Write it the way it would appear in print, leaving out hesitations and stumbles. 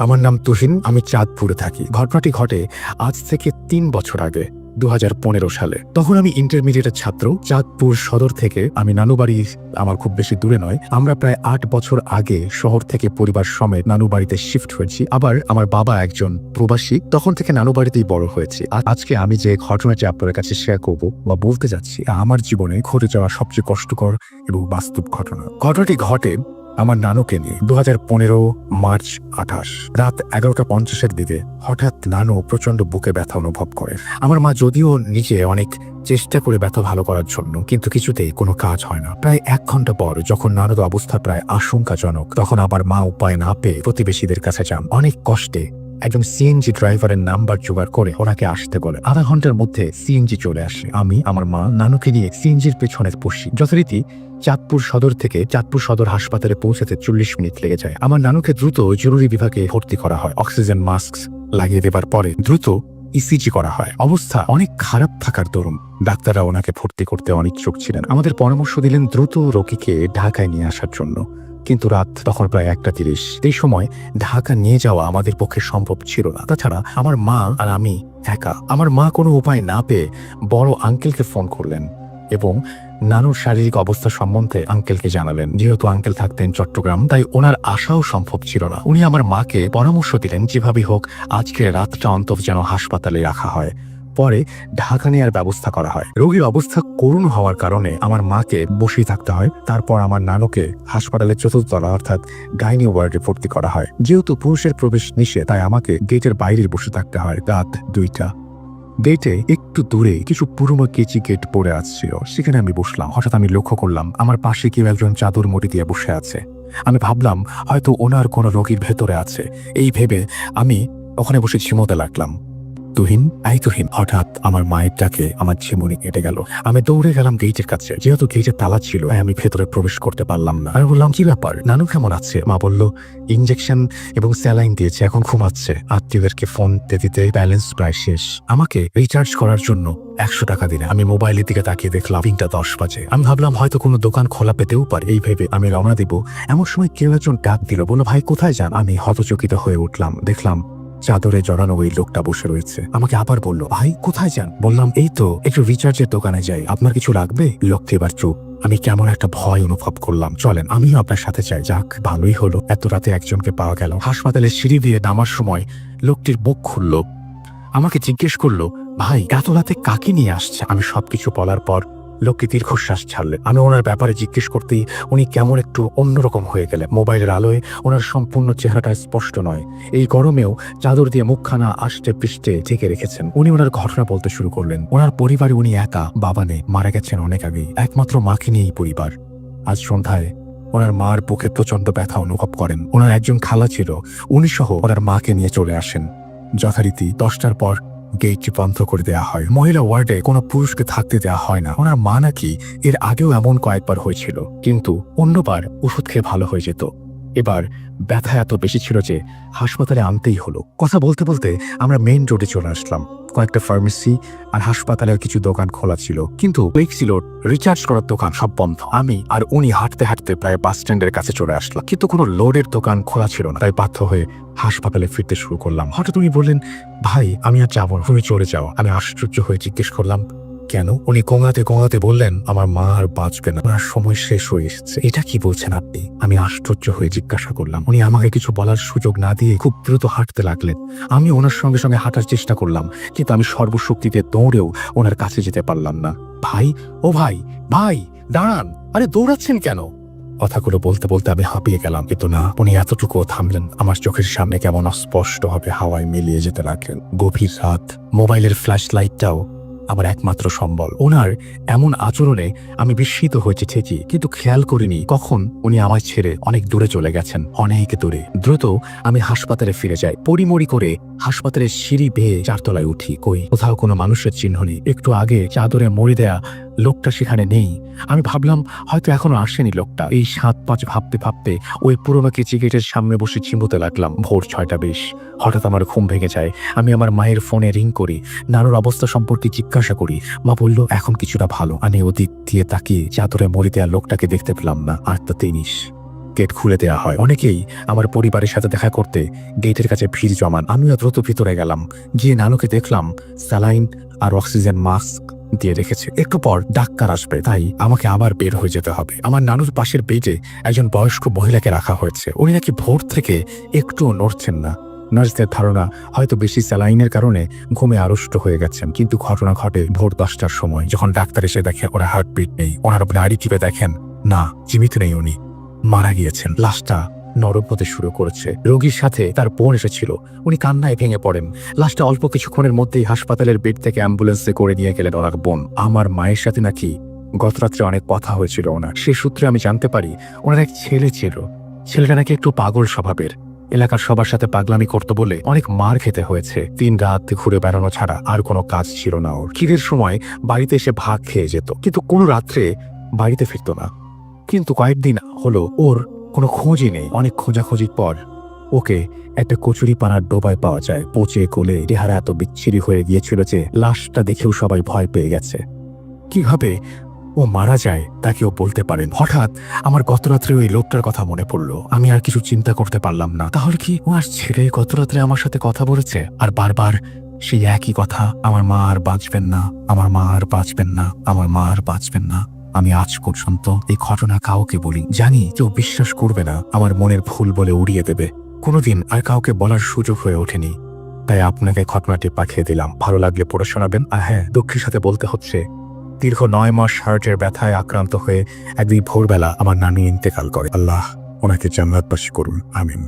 আমার নাম তুহিন, আমি চাঁদপুরে থাকি। ঘটনাটি ঘটে আজ থেকে ৩ বছর আগে, ২০১৫ সালে। তখন আমি ইন্টারমিডিয়েটের ছাত্র। চাঁদপুর সদর থেকে আমি নানুবাড়ি, আমার খুব বেশি দূরে নয়। আমরা প্রায় ৮ বছর আগে শহর থেকে পরিবার সমেত নানুবাড়িতে শিফট হয়েছি। আবার আমার বাবা একজন প্রবাসী, তখন থেকে নানুবাড়িতেই বড় হয়েছি। আজকে আমি যে ঘটনাটি আপনাদের কাছে শেয়ার করব বা বলতে যাচ্ছি, আমার জীবনে ঘটে যাওয়া সবচেয়ে কষ্টকর এবং বাস্তব ঘটনা। ঘটনাটি ঘটে আমার নানুকে নিয়ে ২০১৫ মার্চ ২৮ রাত ১১টা ৫০-এর দিকে হঠাৎ নানু প্রচন্ড বুকে ব্যথা অনুভব করে। আমার মা যদিও নিজে অনেক চেষ্টা করে ব্যথা ভালো করার জন্য, কিন্তু কিছুতেই কোনো কাজ হয় না। প্রায় ১ ঘন্টা পর যখন নানুর অবস্থা প্রায় আশঙ্কাজনক, তখন আমার মা উপায় না পেয়ে প্রতিবেশীদের কাছে যান। অনেক কষ্টে একজন সিএনজি ড্রাইভারের নাম্বার জোগাড় করে ওনাকে আসতে বলে। আধা ঘন্টার মধ্যে সিএনজি চলে আসে। আমি আমার মা নানুকে নিয়ে সিএনজির পেছনে বসি। যথারীতি চাঁদপুর সদর থেকে চাঁদপুর সদর হাসপাতালে পৌঁছাতে ৪০ মিনিট লেগে যায়। আমার নানুকে দ্রুত জরুরি বিভাগে ভর্তি করা হয়। অক্সিজেন মাস্ক লাগিয়ে দেবার পরে দ্রুত ইসিজি করা হয়। অবস্থা অনেক খারাপ থাকার দরুন ডাক্তাররা ওনাকে ভর্তি করতে অনিচ্ছুক ছিলেন। আমাদের পরামর্শ দিলেন দ্রুত রোগীকে ঢাকায় নিয়ে আসার জন্য, কিন্তু রাত তখন প্রায় ১টা ৩০। এই সময় ঢাকা নিয়ে যাওয়া আমাদের পক্ষে সম্ভব ছিল না। তাছাড়া আমার মা আর আমি একা। আমার মা কোনো উপায় না পেয়ে বড় আঙ্কেলকে ফোন করলেন এবং নানুর শারীরিক অবস্থা সম্বন্ধে আঙ্কেলকে জানালেন। যেহেতু আঙ্কেল থাকতেন চট্টগ্রাম, তাই ওনার আসাও সম্ভব ছিল না। উনি আমার মাকে পরামর্শ দিলেন যেভাবে হোক আজকে রাতটা অন্তত যেন হাসপাতালে রাখা হয়, পরে ঢাকা নেওয়ার ব্যবস্থা করা হয়। রোগীর অবস্থা করুণ হওয়ার কারণে আমার মাকে বসেই থাকতে হয়। তারপর আমার নানুকে হাসপাতালের ৪র্থ তলা অর্থাৎ গাইনি ওয়ার্ডে ভর্তি করা হয়। যেহেতু পুরুষের প্রবেশ নিষেধ, তাই আমাকে গেটের বাইরে বসে থাকতে হয়। রাত ২টা। গেটে একটু দূরে কিছু পুরনো কেচি গেট পড়ে আসছিল, সেখানে আমি বসলাম। হঠাৎ আমি লক্ষ্য করলাম আমার পাশে কেউ একজন চাদর মুড়ি দিয়ে বসে আছে। আমি ভাবলাম হয়তো ওনার কোনো রোগীর ভেতরে আছে। এই ভেবে আমি ওখানে বসে ঝিমোতে লাগলাম। তুহিন, এই তুহিন। হঠাৎ আমার মায়ের ডাকে আমার ঝিমুনি কেটে গেল। আমি দৌড়ে গেলাম গেটের কাছে। যেহেতু গেটের তালা ছিল, আমি ভেতরে প্রবেশ করতে পারলাম না। আমি বললাম, কি ব্যাপার, নানু কেমন আছে? মা বলল, ইঞ্জেকশন এবং স্যালাইন দিয়েছে, এখন ঘুমাচ্ছে। আত্মীয়দেরকে ফোন দিতে ব্যালেন্স প্রায় শেষ। আমাকে রিচার্জ করার জন্য ১০০ টাকা দিলে। আমি মোবাইলের দিকে তাকিয়ে দেখলাম ৩টা ১০ বাজে। আমি ভাবলাম হয়তো কোনো দোকান খোলা পেতেও পারে। এই ভেবে আমি রওনা দিব, এমন সময় কেউ একজন ডাক দিল, বলল, ভাই কোথায় যান? আমি হতচকিত হয়ে উঠলাম। দেখলাম চাদরে জড়ানো ওই লোকটা বসে রয়েছে। আমাকে আবার বলল, ভাই কোথায় যান? বললাম, এই তো একটু রিচার্জের দোকানে যাই, আপনার কিছু লাগবে? লোকটি এবার চুপ। আমি কেমন একটা ভয় অনুভব করলাম। চলেন, আমিও আপনার সাথে চাই। যাক, ভালোই হলো, এত রাতে একজনকে পাওয়া গেল। হাসপাতালের সিঁড়ি দিয়ে নামার সময় লোকটির মুখ খুলল, আমাকে জিজ্ঞেস করলো, ভাই এত রাতে কাকে নিয়ে আসছে? আমি সবকিছু বলার পর লোকটি দীর্ঘশ্বাস ছাড়লেন। আমি ওনার ব্যাপারে জিজ্ঞেস করতেই উনি কেমন একটু অন্যরকম হয়ে গেলেন। মোবাইলের আলোয় ওনার সম্পূর্ণ চেহারাটা স্পষ্ট নয়। এই গরমেও চাদর দিয়ে মুখখানা আষ্টে পৃষ্ঠে ঢেকে রেখেছেন। উনি ওনার ঘটনা বলতে শুরু করলেন। ওনার পরিবারে উনি একা, বাবা নেই, মারা গেছেন অনেক আগেই। একমাত্র মাকে নিয়েই পরিবার। আজ সন্ধ্যায় ওনার মার বুকে প্রচন্ড ব্যথা অনুভব করেন। ওনার একজন খালা ছিল, উনি সহ ওনার মাকে নিয়ে চলে আসেন। যথারীতি 10টার পর গেটটি বন্ধ করে দেওয়া হয়। মহিলা ওয়ার্ডে কোনো পুরুষকে থাকতে দেওয়া হয় না। ওনার মা নাকি এর আগেও এমন কয়েকবার হয়েছিল, কিন্তু অন্যবার ওষুধ খেয়ে ভালো হয়ে যেত। এবার ব্যথা এত বেশি ছিল যে হাসপাতালে আনতেই হলো। কথা বলতে বলতে আমরা মেইন রোডে চলে আসলাম। কয়েকটা ফার্মেসি আর হাসপাতালের কিছু দোকান খোলা ছিল, কিন্তু ছিল রিচার্জ করার দোকান সব বন্ধ। আমি আর উনি হাঁটতে হাঁটতে প্রায় বাস স্ট্যান্ডের কাছে চলে আসলাম, কিন্তু কোনো লোডের দোকান খোলা ছিল না। তাই বাধ্য হয়ে হাসপাতালে ফিরতে শুরু করলাম। হঠাৎ উনি বললেন, ভাই আমি আর যাবো না, তুমি চলে যাও। আমি আশ্চর্য হয়ে জিজ্ঞেস করলাম, কেন? উনি গোঙাতে গোঙাতে বললেন, আমার মা আর বাঁচবে না, ওনার সময় শেষ হয়ে এসেছে। এটা কি বলছেন আপনি? আমি আশ্চর্য হয়ে জিজ্ঞাসা করলাম। উনি আমাকে কিছু বলার সুযোগ না দিয়ে খুব দ্রুত হাঁটতে লাগলেন। আমি ওনার সঙ্গে সঙ্গে হাঁটার চেষ্টা করলাম, কিন্তু আমি সর্বশক্তিতে দৌড়েও ওনার কাছে যেতে পারলাম না। ভাই, ও ভাই, ভাই দাঁড়ান, আরে দৌড়াচ্ছেন কেন? কথাগুলো বলতে বলতে আমি হাঁপিয়ে গেলাম, কিন্তু না, উনি এতটুকুও থামলেন। আমার চোখের সামনে কেমন অস্পষ্ট ভাবে হাওয়ায় মিলিয়ে যেতে লাগলেন। গভীর রাত, মোবাইলের ফ্ল্যাশ লাইটটাও আমার একমাত্র সম্বল। ওনার এমন আচরণে আমি বিস্মিত হয়েছি ঠিকই, কিন্তু খেয়াল করিনি কখন উনি আমায় ছেড়ে অনেক দূরে চলে গেছেন, অনেক দূরে। দ্রুত আমি হাসপাতালে ফিরে যাই। পরিমরি করে হাসপাতালের সিঁড়ি বেয়ে 4তলায় উঠি। কই, কোথাও কোনো মানুষের চিহ্ন নেই। একটু আগে চাদরে মুড়ি দেয়া লোকটা সেখানে নেই। আমি ভাবলাম হয়তো এখনো আসেনি লোকটা। এই 7-5 ভাবতে ভাবতে ওই পুরোনো কেচি গেটের সামনে বসে চিমুতে লাগলাম। ভোর 6টা 20। হঠাৎ আমার ঘুম ভেঙে যায়। আমি আমার মায়ের ফোনে রিং করি, নানুর অবস্থা সম্পর্কে জিজ্ঞাসা করি। মা বলল এখন কিছুটা ভালো। আমি ওদিক দিয়ে তাকিয়ে চাদরে মুড়ি দেয়া লোকটাকে দেখতে পেলাম না। 8টা 30। গেট খুলে দেওয়া হয়। অনেকেই আমার পরিবারের সাথে দেখা করতে গেটের কাছে ভিড় জমান। আমিও দ্রুত ভিতরে গেলাম, গিয়ে নানুকে দেখলাম স্যালাইন আর অক্সিজেন মাস্ক দিয়ে রেখেছে। একটু পর ডাক্তার আসবে, তাই আমাকে আবার বের হয়ে যেতে হবে। আমার নানুর পাশের বেডে একজন বয়স্ক মহিলাকে রাখা হয়েছে। উনি নাকি ভোর থেকে একটুও নড়ছেন না। নার্সদের ধারণা হয়তো বেশি স্যালাইনের কারণে ঘুমে আড়ষ্ট হয়ে গেছেন। কিন্তু ঘটনা ঘটে ভোর 10টার সময়, যখন ডাক্তার এসে দেখে ওরা হার্টবিট নেই। ওনার নাড়ি টিপে দেখেন না, জীবিত নেই, উনি মারা গিয়েছেন। লাশটা নরম হতে শুরু করেছে। রোগীর সাথে তার বোন এসেছিল, উনি কান্নায় ভেঙে পড়েন। লাশটা অল্প কিছুক্ষণের মধ্যেই হাসপাতালের বেড থেকে অ্যাম্বুলেন্সে করে নিয়ে গেলেন ওনার বোন। আমার মায়ের সাথে নাকি গত রাত্রে অনেক কথা হয়েছিল ওনার। সে সূত্রে আমি জানতে পারি ওনার এক ছেলে ছিল। ছেলেটা নাকি একটু পাগল স্বভাবের, এলাকার সবার সাথে পাগলামি করতো বলে অনেক মার খেতে হয়েছে। 3 রাত ঘুরে বেড়ানো ছাড়া আর কোনো কাজ ছিল না ওর। খিদের সময় বাড়িতে এসে ভাত খেয়ে যেত, কিন্তু কোনো রাত্রে বাড়িতে ফিরতো না। কিন্তু কয়েকদিন হলো ওর কোনো খোঁজই নেই। অনেক খোঁজাখুঁজির পর ওকে একটা কচুরি পানার ডোবায় পাওয়া যায়। পচে কোলে চেহারা এত বিচ্ছিরি হয়ে গিয়েছিল যে লাশটা দেখেও সবাই ভয় পেয়ে গেছে। কিভাবে ও মারা যায় তা কেউ বলতে পারেন। হঠাৎ আমার গতরাত্রে ওই লোকটার কথা মনে পড়লো। আমি আর কিছু চিন্তা করতে পারলাম না। তাহলে কি ও আর ছেলে গতরাত্রে আমার সাথে কথা বলেছে? আর বারবার সেই একই কথা, আমার মা আর বাঁচবেন না, আমার মা আর বাঁচবেন না, আমার মা আর বাঁচবেন না। আমি আজ পর্যন্ত এই ঘটনা কাউকে বলি, জানি কেউ বিশ্বাস করবে না, আমার মনের ভুল বলে উড়িয়ে দেবে। কোনোদিন আর কাউকে বলার সুযোগ হয়ে ওঠেনি, তাই আপনাকে ঘটনাটি পাঠিয়ে দিলাম। ভালো লাগলে পড়ে শোনাবেন। আর হ্যাঁ, দুঃখের সাথে বলতে হচ্ছে, দীর্ঘ 9 মাস হার্টের ব্যথায় আক্রান্ত হয়ে একদিন ভোরবেলা আমার নানি ইন্তেকাল করে। আল্লাহ ওনাকে জান্নাতবাসী করুন, আমিন।